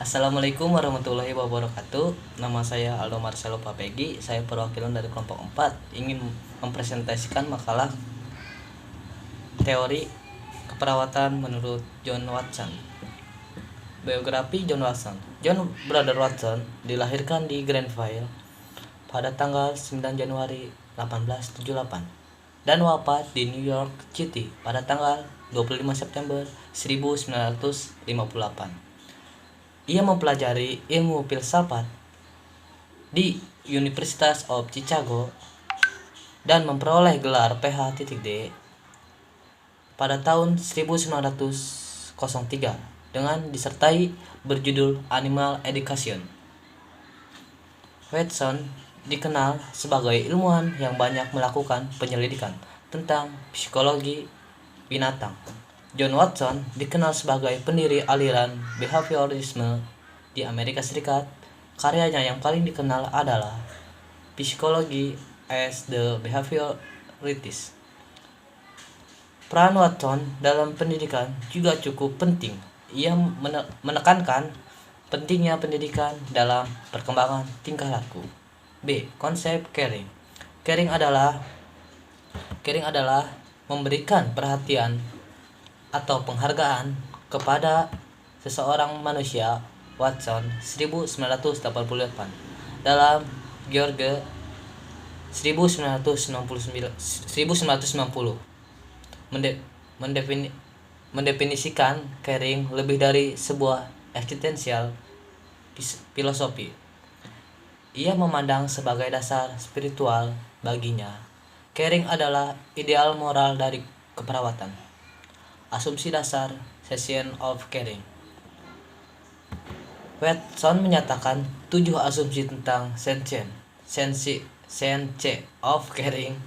Assalamualaikum warahmatullahi wabarakatuh. Nama saya Aldo Marcelo Papegi. Saya perwakilan dari kelompok 4 ingin mempresentasikan makalah teori keperawatan menurut John Watson. Biografi John Watson. John Brother Watson dilahirkan di Granville pada tanggal 9 Januari 1878 dan wafat di New York City pada tanggal 25 September 1958. Ia mempelajari ilmu filsafat di University of Chicago dan memperoleh gelar Ph.D. pada tahun 1903 dengan disertai berjudul Animal Education. Watson dikenal sebagai ilmuwan yang banyak melakukan penyelidikan tentang psikologi binatang. John Watson dikenal sebagai pendiri aliran behaviorisme di Amerika Serikat. Karyanya yang paling dikenal adalah Psychology as the Behaviorist. Peran Watson dalam pendidikan juga cukup penting. Ia menekankan pentingnya pendidikan dalam perkembangan tingkah laku. B. Konsep caring. Caring adalah memberikan perhatian atau penghargaan kepada seseorang manusia. Watson 1988 dalam George 1990 mendefinisikan caring lebih dari sebuah eksistensial filosofi. Ia memandang sebagai dasar spiritual baginya. Caring adalah ideal moral dari keperawatan. Asumsi dasar Science of Caring. Watson menyatakan 7 asumsi tentang Science of Caring.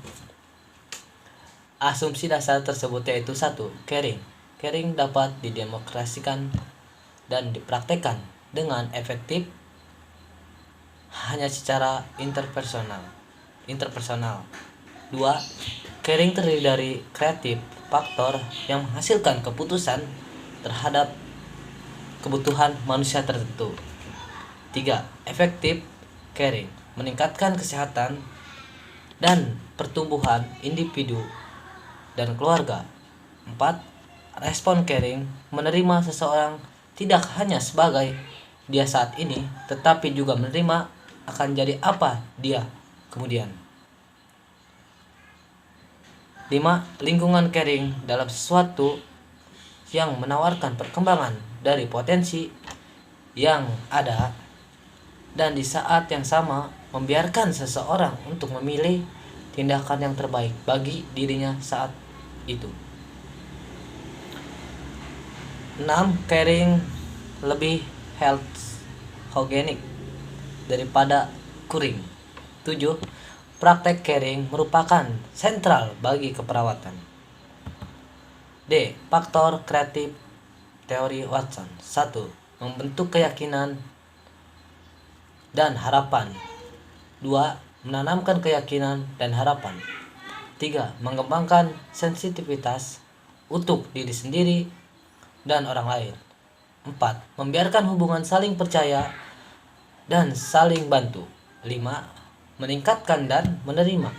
Asumsi dasar tersebut yaitu 1. Caring dapat didemokrasikan dan dipraktekkan dengan efektif hanya secara interpersonal. 2. Caring terdiri dari kreatif faktor yang menghasilkan keputusan terhadap kebutuhan manusia tertentu. 3. Efektif caring meningkatkan kesehatan dan pertumbuhan individu dan keluarga. 4. Respon caring menerima seseorang tidak hanya sebagai dia saat ini, tetapi juga menerima akan jadi apa dia kemudian. 5. Lingkungan caring dalam sesuatu yang menawarkan perkembangan dari potensi yang ada dan di saat yang sama membiarkan seseorang untuk memilih tindakan yang terbaik bagi dirinya saat itu. 6. Caring lebih health-hogenic daripada curing. 7. Praktek caring merupakan sentral bagi keperawatan. D. Faktor kreatif teori Watson. 1. Membentuk keyakinan dan harapan. 2. Menanamkan keyakinan dan harapan. 3. Mengembangkan sensitivitas untuk diri sendiri dan orang lain. 4. Membiarkan hubungan saling percaya dan saling bantu. 5. Meningkatkan dan menerima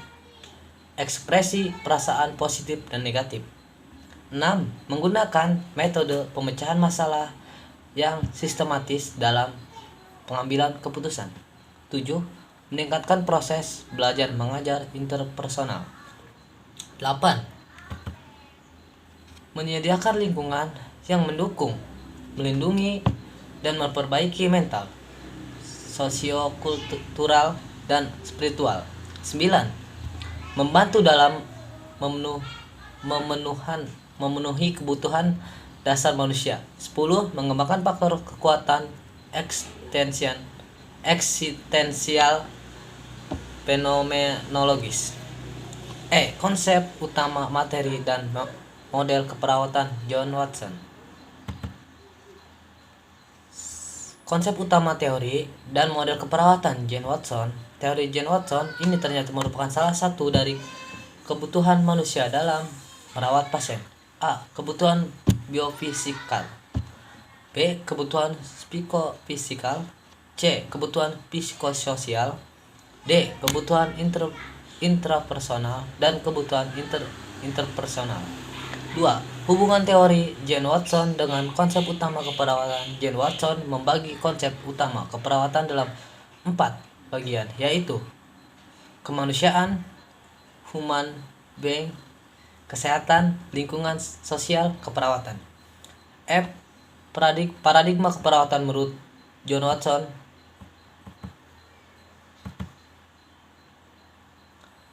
ekspresi perasaan positif dan negatif. 6. Menggunakan metode pemecahan masalah yang sistematis dalam pengambilan keputusan. 7. Meningkatkan proses belajar mengajar interpersonal. 8. Menyediakan lingkungan yang mendukung, melindungi, dan memperbaiki mental, sosiokultural, dan spiritual. 9. Membantu dalam memenuhi kebutuhan dasar manusia. 10. Mengembangkan faktor kekuatan eksistensial fenomenologis. E. Konsep utama materi dan model keperawatan John Watson. Konsep utama teori dan model keperawatan John Watson. Teori John Watson ini ternyata merupakan salah satu dari kebutuhan manusia dalam merawat pasien. A. Kebutuhan biofisikal. B. Kebutuhan psikofisikal. C. Kebutuhan psikososial. D. Kebutuhan intrapersonal dan kebutuhan interpersonal. 2. Hubungan teori Jane Watson dengan konsep utama keperawatan. Jane Watson membagi konsep utama keperawatan dalam 4 bagian, yaitu kemanusiaan, human being, kesehatan, lingkungan sosial, keperawatan. F. Paradigma keperawatan menurut John Watson.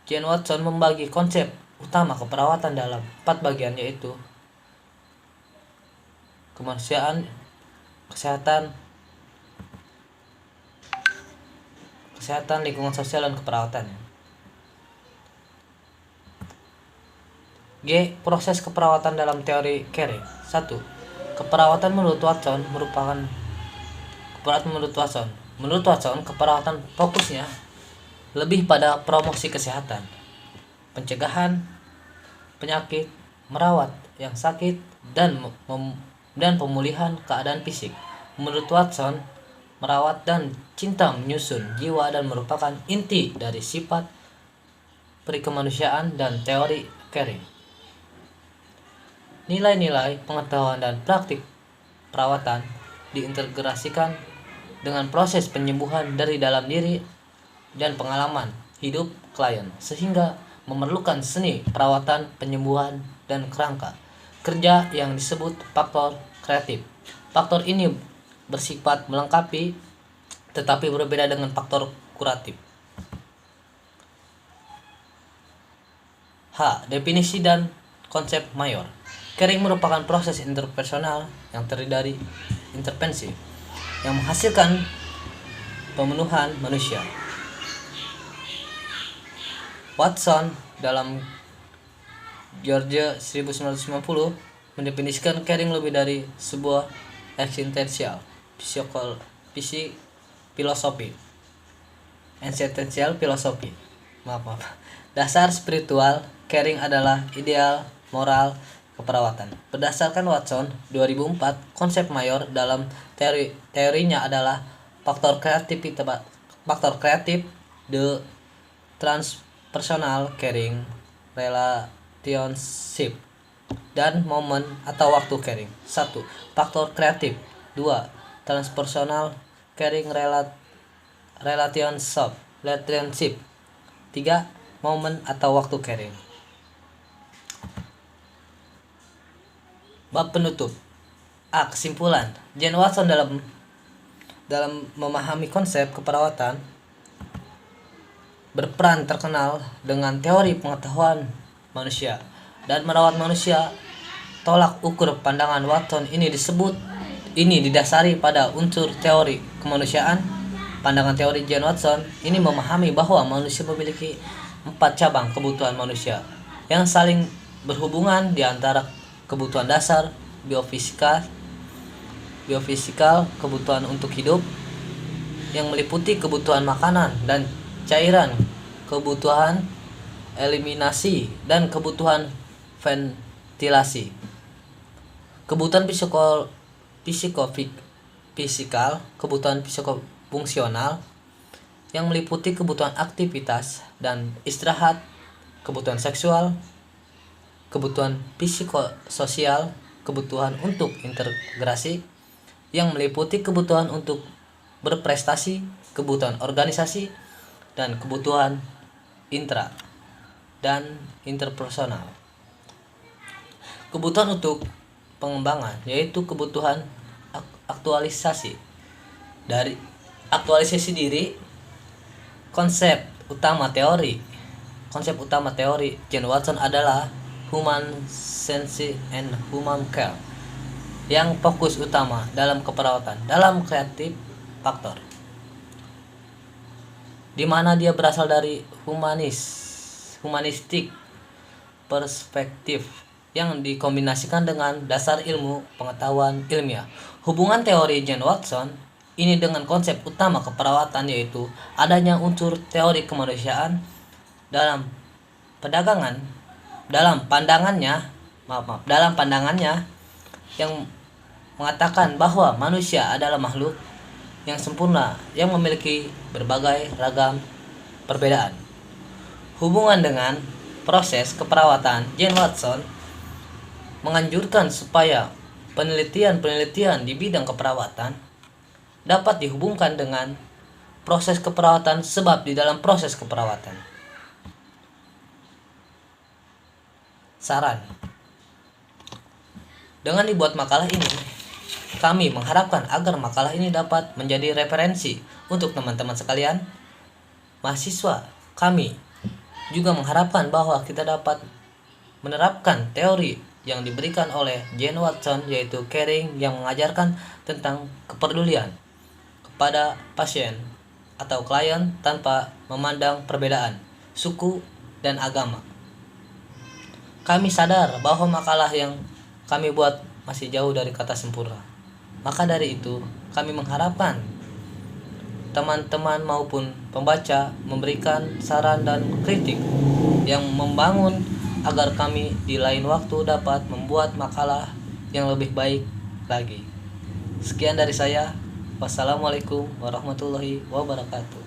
Jane Watson membagi konsep utama keperawatan dalam 4 bagian, yaitu kemanusiaan, kesehatan, lingkungan sosial, dan keperawatan. G. Proses keperawatan dalam teori caring. 1. Keperawatan menurut Watson. Menurut Watson, keperawatan fokusnya lebih pada promosi kesehatan, pencegahan penyakit, merawat yang sakit, dan pemulihan keadaan fisik. Menurut Watson, merawat dan cinta menyusun jiwa dan merupakan inti dari sifat perikemanusiaan dan teori caring. Nilai-nilai pengetahuan dan praktik perawatan diintegrasikan dengan proses penyembuhan dari dalam diri dan pengalaman hidup klien, sehingga memerlukan seni perawatan, penyembuhan, dan kerangka kerja yang disebut faktor kreatif. Faktor ini bersifat melengkapi tetapi berbeda dengan faktor kuratif. H. Definisi dan konsep mayor. Caring merupakan proses interpersonal yang terdiri dari intervensi yang menghasilkan pemenuhan manusia. Watson dalam Georgia 1990 mendefinisikan caring lebih dari sebuah existential filosofi. Dasar spiritual, caring adalah ideal moral keperawatan. Berdasarkan Watson 2004, konsep mayor dalam teorinya adalah faktor kreatif, the transpersonal caring, relationship, dan momen atau waktu caring. 1. Faktor kreatif. 2. Transpersonal caring, relationship. 3. Momen atau waktu caring. Bab penutup. A. Kesimpulan. Jane Watson dalam memahami konsep keperawatan berperan terkenal dengan teori pengetahuan manusia dan merawat manusia. Tolak ukur pandangan Watson ini didasari pada unsur teori kemanusiaan. Pandangan teori Jane Watson ini memahami bahwa manusia memiliki 4 cabang kebutuhan manusia yang saling berhubungan, di antara kebutuhan dasar, biofisikal, kebutuhan untuk hidup yang meliputi kebutuhan makanan dan cairan, kebutuhan eliminasi, dan kebutuhan ventilasi. Kebutuhan psikofisikal, kebutuhan psikofungsional yang meliputi kebutuhan aktivitas dan istirahat, kebutuhan seksual, kebutuhan psikososial, kebutuhan untuk integrasi yang meliputi kebutuhan untuk berprestasi, kebutuhan organisasi, dan kebutuhan intra dan interpersonal. Kebutuhan untuk pengembangan yaitu kebutuhan aktualisasi diri. Konsep utama teori Jane Watson adalah human sense and human care, yang fokus utama dalam keperawatan dalam kreatif faktor, di mana dia berasal dari humanistik perspektif yang dikombinasikan dengan dasar ilmu pengetahuan ilmiah. Hubungan teori Jane Watson ini dengan konsep utama keperawatan, yaitu adanya unsur teori kemanusiaan dalam pandangannya yang mengatakan bahwa manusia adalah makhluk yang sempurna yang memiliki berbagai ragam perbedaan. Hubungan dengan proses keperawatan, Jane Watson menganjurkan supaya penelitian-penelitian di bidang keperawatan dapat dihubungkan dengan proses keperawatan, sebab di dalam proses keperawatan saran. Dengan dibuat makalah ini, kami mengharapkan agar makalah ini dapat menjadi referensi untuk teman-teman sekalian, mahasiswa. Kami juga mengharapkan bahwa kita dapat menerapkan teori yang diberikan oleh Jane Watson, yaitu caring, yang mengajarkan tentang kepedulian kepada pasien atau klien tanpa memandang perbedaan suku dan agama. Kami sadar bahwa makalah yang kami buat masih jauh dari kata sempurna. Maka dari itu, kami mengharapkan teman-teman maupun pembaca memberikan saran dan kritik yang membangun agar kami di lain waktu dapat membuat makalah yang lebih baik lagi. Sekian dari saya. Wassalamualaikum warahmatullahi wabarakatuh.